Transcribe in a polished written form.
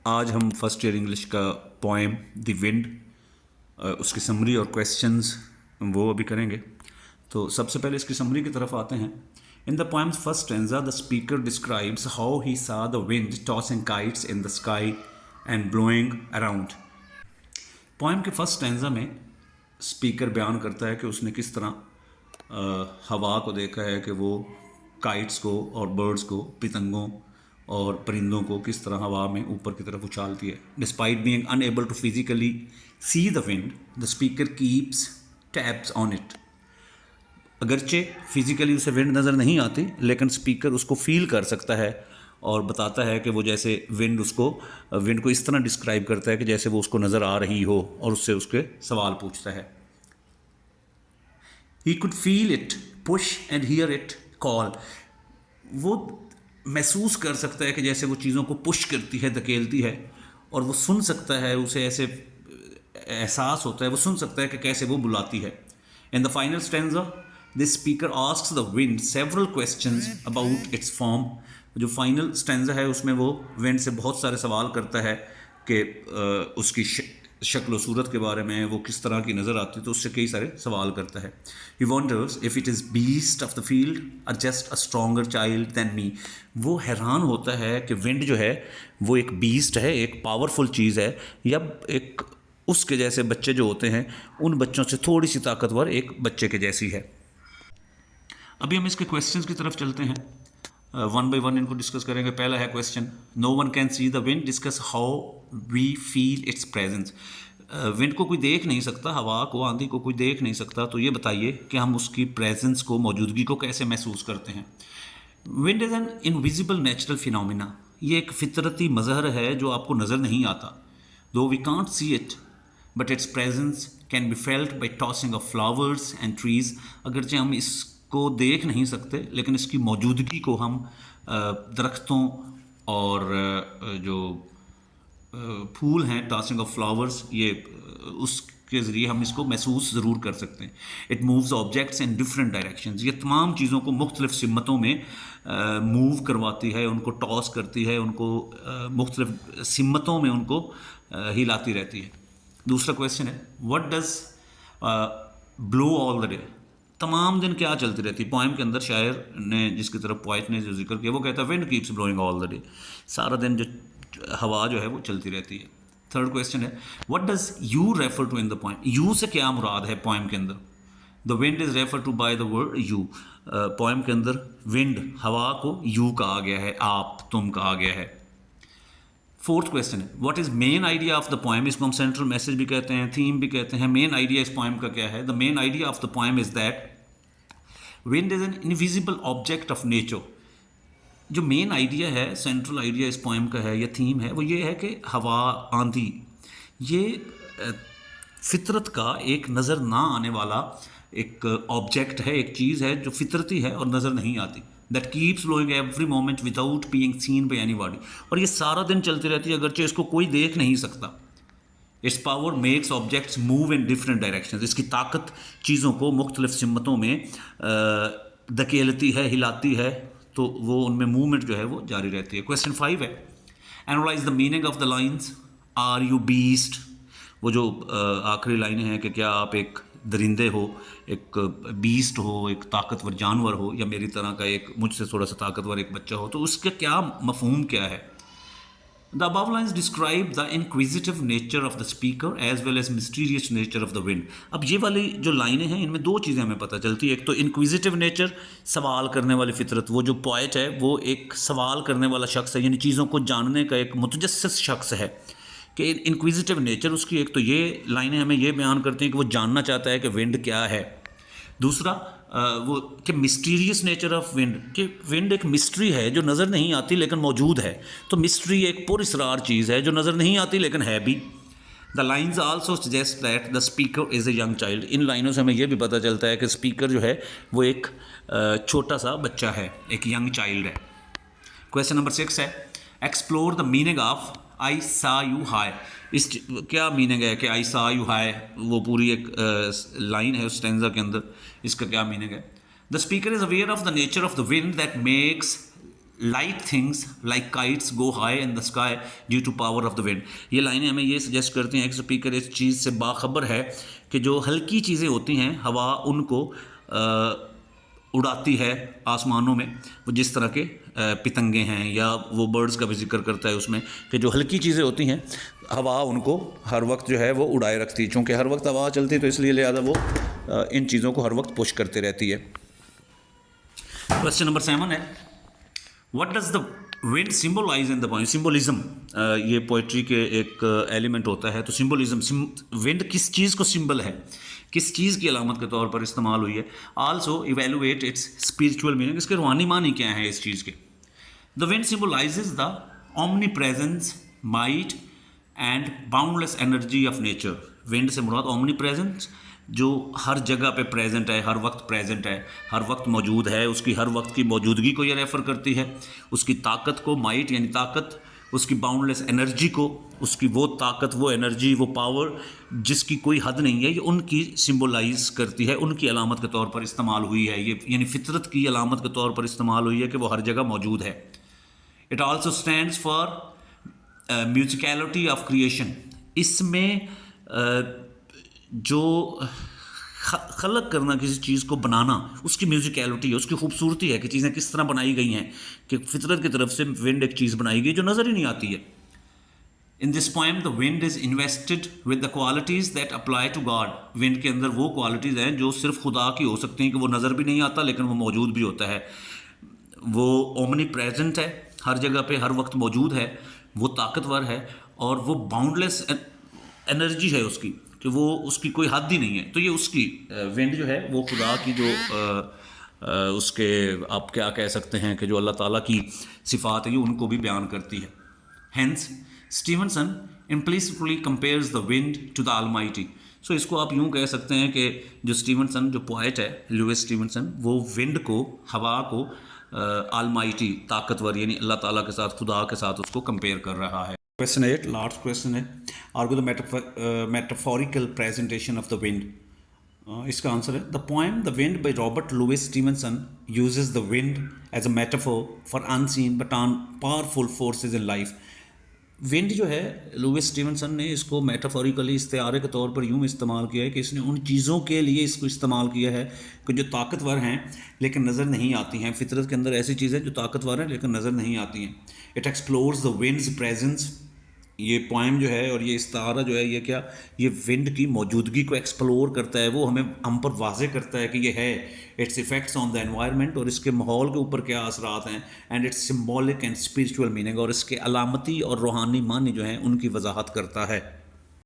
आज हम first year English का पोएम द विंड उसकी समरी और क्वेश्चंस वो अभी करेंगे। तो सबसे पहले इसकी समरी की तरफ आते हैं। In the poem's first stanza the speaker describes how he saw the wind tossing kites in the sky and blowing around. Poem के फर्स्ट स्टैंजा में स्पीकर बयान करता है कि उसने किस तरह हवा को देखा है कि वो काइट्स को और बर्ड्स को, पतंगों और परिंदों को किस तरह हवा में ऊपर की तरफ उछालती है। Despite being unable to physically see the wind the speaker keeps taps on it. अगरचे फिजिकली उसे विंड नज़र नहीं आती लेकिन स्पीकर उसको फील कर सकता है और बताता है कि वो जैसे विंड को इस तरह डिस्क्राइब करता है कि जैसे वो उसको नज़र आ रही हो और उससे उसके सवाल पूछता है। He could feel it push and hear it call। वो महसूस कर सकता है कि जैसे वो चीज़ों को पुश करती है, धकेलती है, और वो सुन सकता है, उसे ऐसे एहसास होता है, वो सुन सकता है कि कैसे वो बुलाती है। In the final stanza this speaker asks the wind several questions about it's form. जो फाइनल स्टैंजा है उसमें वो विंड से बहुत सारे सवाल करता है कि उसकी शक्ल व सूरत के बारे में, वो किस तरह की नज़र आती है, तो उससे कई सारे सवाल करता है। He wonders if it is beast of the field or just a stronger child than me. वो हैरान होता है कि विंड जो है वो एक बीस्ट है, एक पावरफुल चीज़ है, या एक उसके जैसे बच्चे जो होते हैं उन बच्चों से थोड़ी सी ताकतवर एक बच्चे के जैसी है। अभी हम इसके क्वेश्चंस की तरफ चलते हैं, वन बाई वन इनको डिस्कस करेंगे। पहला है question, no one can see the wind, discuss how we feel its presence. Wind को कोई देख नहीं सकता, हवा को, आंधी को कोई देख नहीं सकता, तो ये बताइए कि हम उसकी प्रेजेंस को, मौजूदगी को कैसे महसूस करते हैं। Wind is an invisible natural phenomena. ये एक फितरती मज़हर है जो आपको नज़र नहीं आता। Though we can't see it but its presence can be felt by tossing of flowers and trees. अगरचे हम इसको देख नहीं सकते लेकिन इसकी मौजूदगी को हम दरख्तों और जो फूल हैं, टॉसिंग ऑफ फ्लावर्स, ये उसके ज़रिए हम इसको महसूस ज़रूर कर सकते हैं। It moves objects in different directions. ये तमाम चीज़ों को मुख्तलिफ सिमतों में मूव करवाती है, उनको टॉस करती है, उनको मुख्तलिफ सिमतों में उनको हिलाती रहती है। दूसरा क्वेश्चन है, what does blow all the day. तमाम दिन क्या चलती रहती है। पोएम के अंदर शायर ने, जिसकी तरफ पोइट ने जो जिक्र किया, वो कहता है wind keeps blowing all the day. सारा दिन जो हवा जो है वो चलती रहती है। थर्ड क्वेश्चन है, what does you refer to in the poem. You से क्या मुराद है पोएम के अंदर। The wind is refer to by the word you. Poem के अंदर विंड, हवा को यू कहा गया है, आप, तुम कहा गया है। फोर्थ क्वेश्चन है, what is main idea of the poem. इसको हम सेंट्रल मैसेज भी कहते हैं, थीम भी कहते हैं। मेन आइडिया इस पोएम का क्या है। The main idea of the poem is that wind is an invisible object of nature. जो मेन आइडिया है, सेंट्रल आइडिया इस पोएम का है या थीम है, वो ये है कि हवा, आंधी, ये फितरत का एक नज़र ना आने वाला एक ऑब्जेक्ट है, एक चीज़ है जो फितरती है और नज़र नहीं आती। That keeps blowing every moment without being seen by anybody. और ये सारा दिन चलती रहती है अगरचे इसको कोई देख नहीं सकता। It's power makes objects move in different directions. इसकी ताकत चीज़ों को मुख्तलिफ सिमतों में धकेलती है, हिलाती है, तो वो उनमें मूवमेंट जो है वो जारी रहती है। क्वेश्चन 5 है, analyse the meaning of the lines are you beast. वो जो आखिरी लाइन है कि क्या आप एक दरिंदे हो, एक बीस्ट हो, एक ताकतवर जानवर हो, या मेरी तरह का एक मुझसे थोड़ा सा ताकतवर एक बच्चा हो, तो उसका क्या मफहूम क्या है। The above lines describe the inquisitive nature of the speaker as well as mysterious nature of the wind. अब ये वाली जो लाइनें हैं इनमें दो चीज़ें हमें पता चलती है। एक तो इंक्विजिटिव नेचर, सवाल करने वाली फितरत। वो जो पोएट है वो एक सवाल करने वाला शख्स है, यानी चीज़ों को जानने का एक मुतजस्सिस शख्स है कि इंक्विजिटिव नेचर उसकी। एक तो ये लाइनें हमें ये बयान करती हैं कि वो जानना चाहता है कि विंड क्या है। दूसरा वो कि मिस्टीरियस नेचर ऑफ विंड, कि विंड एक मिस्ट्री है जो नज़र नहीं आती लेकिन मौजूद है। तो मिस्ट्री एक पुरअसरार चीज़ है जो नज़र नहीं आती लेकिन है भी। The lines also suggest that the speaker is a young child. इन लाइनों से हमें यह भी पता चलता है कि स्पीकर जो है वो एक छोटा सा बच्चा है, एक यंग चाइल्ड है। क्वेश्चन नंबर 6 है, एक्सप्लोर द मीनिंग ऑफ आई सा यू हाई। इस क्या मीनिंग है कि आई सा यू हाई, वो पूरी एक लाइन है उस स्टैंजा के अंदर, इसका क्या मीनिंग है। The speaker is aware of the nature of the wind that makes light things like kites go high in the sky due to power of the wind. ये लाइनें हमें ये सजेस्ट करती हैं कि स्पीकर इस चीज़ से बाखबर है कि जो हल्की चीज़ें होती हैं हवा उनको उड़ाती है आसमानों में, वो जिस तरह के पतंगे हैं, या वो बर्ड्स का भी जिक्र करता है उसमें कि जो हल्की चीज़ें होती हैं हवा उनको हर वक्त जो है वो उड़ाए रखती है। चूँकि हर वक्त हवा चलती है तो इसलिए लिहाजा वो इन चीज़ों को हर वक्त पुश करती रहती है। क्वेश्चन नंबर 7 है, what does the wind symbolise in the poem. Symbolism ये पोइट्री के एक एलिमेंट होता है। तो सिम्बोलिज्म, विंड किस चीज़ को सिंबल है, किस चीज़ की अलामत के तौर पर इस्तेमाल हुई है। Also evaluate it's spiritual meaning, इसके रूहानी मानी क्या है इस चीज़ के। The wind symbolises the omni presence, might and boundless energy of nature. Wind से मुराद ओमनी प्रेजेंस, जो हर जगह पे प्रेजेंट है, हर वक्त प्रेजेंट है, हर वक्त मौजूद है, उसकी हर वक्त की मौजूदगी को ये रेफ़र करती है। उसकी ताकत को, माइट यानी ताकत, उसकी बाउंडलेस एनर्जी को, उसकी वो ताकत, वो एनर्जी, वो पावर जिसकी कोई हद नहीं है, ये उनकी सिम्बोलाइज करती है, उनकी अलामत के तौर पर इस्तेमाल हुई है। ये यानी फितरत की अलामत के तौर पर इस्तेमाल हुई है कि वो हर जगह मौजूद है। It also stands for musicality of creation. इसमें जो खलक करना, किसी चीज़ को बनाना, उसकी म्यूजिकलिटी है, उसकी खूबसूरती है कि चीज़ें किस तरह बनाई गई हैं, कि फितरत की तरफ से विंड एक चीज़ बनाई गई जो नज़र ही नहीं आती है। In this poem the wind is invested with the qualities that apply to God. Wind के अंदर वो क्वालिटीज़ हैं जो सिर्फ खुदा की हो सकती हैं, कि वो नज़र भी नहीं आता लेकिन वो मौजूद भी होता है। वो ओमनी प्रेजेंट है, हर जगह पे हर वक्त मौजूद है, वो ताकतवर है, और वो बाउंडलेस एनर्जी है उसकी, कि वो उसकी कोई हद ही नहीं है। तो ये उसकी विंड जो है वो खुदा की जो उसके आप क्या कह सकते हैं कि जो अल्लाह ताला की सिफ़ात है, ये उनको भी बयान करती है। Hence Stevenson implicitly compares the wind to the almighty. So इसको आप यूँ कह सकते हैं कि जो स्टीवनसन, जो पोएट है लुइस स्टीवनसन, वो विंड को, हवा को ऑलमाइटी, ताकतवर यानी अल्लाह ताला के साथ, खुदा के साथ उसको कंपेयर कर रहा है। क्वेश्चन 8, लास्ट क्वेश्चन है, argue the metaphorical presentation of the wind. इसका आंसर है the poem the wind by Robert Louis Stevenson uses the wind as a metaphor for unseen but on powerful forces in life. Wind जो है, Louis Stevenson ने इसको metaphorically, इस्तिआरे के तौर पर यूँ इस्तेमाल किया है कि इसने उन चीज़ों के लिए इसको इस्तेमाल किया है कि जो ताकतवर हैं लेकिन नज़र नहीं आती हैं। फितरत के अंदर ऐसी चीज़ें जो ताकतवर हैं लेकिन नज़र नहीं आती हैं। It explores the winds presence. ये पोएम जो है और ये इस्तारा जो है, ये क्या, ये विंड की मौजूदगी को एक्सप्लोर करता है, वो हम पर वाज़े करता है कि ये है। It's effects on the environment, और इसके माहौल के ऊपर क्या असरात हैं, and it's symbolic and spiritual meaning, और इसके अलामती और रूहानी मानी जो हैं उनकी वजाहत करता है।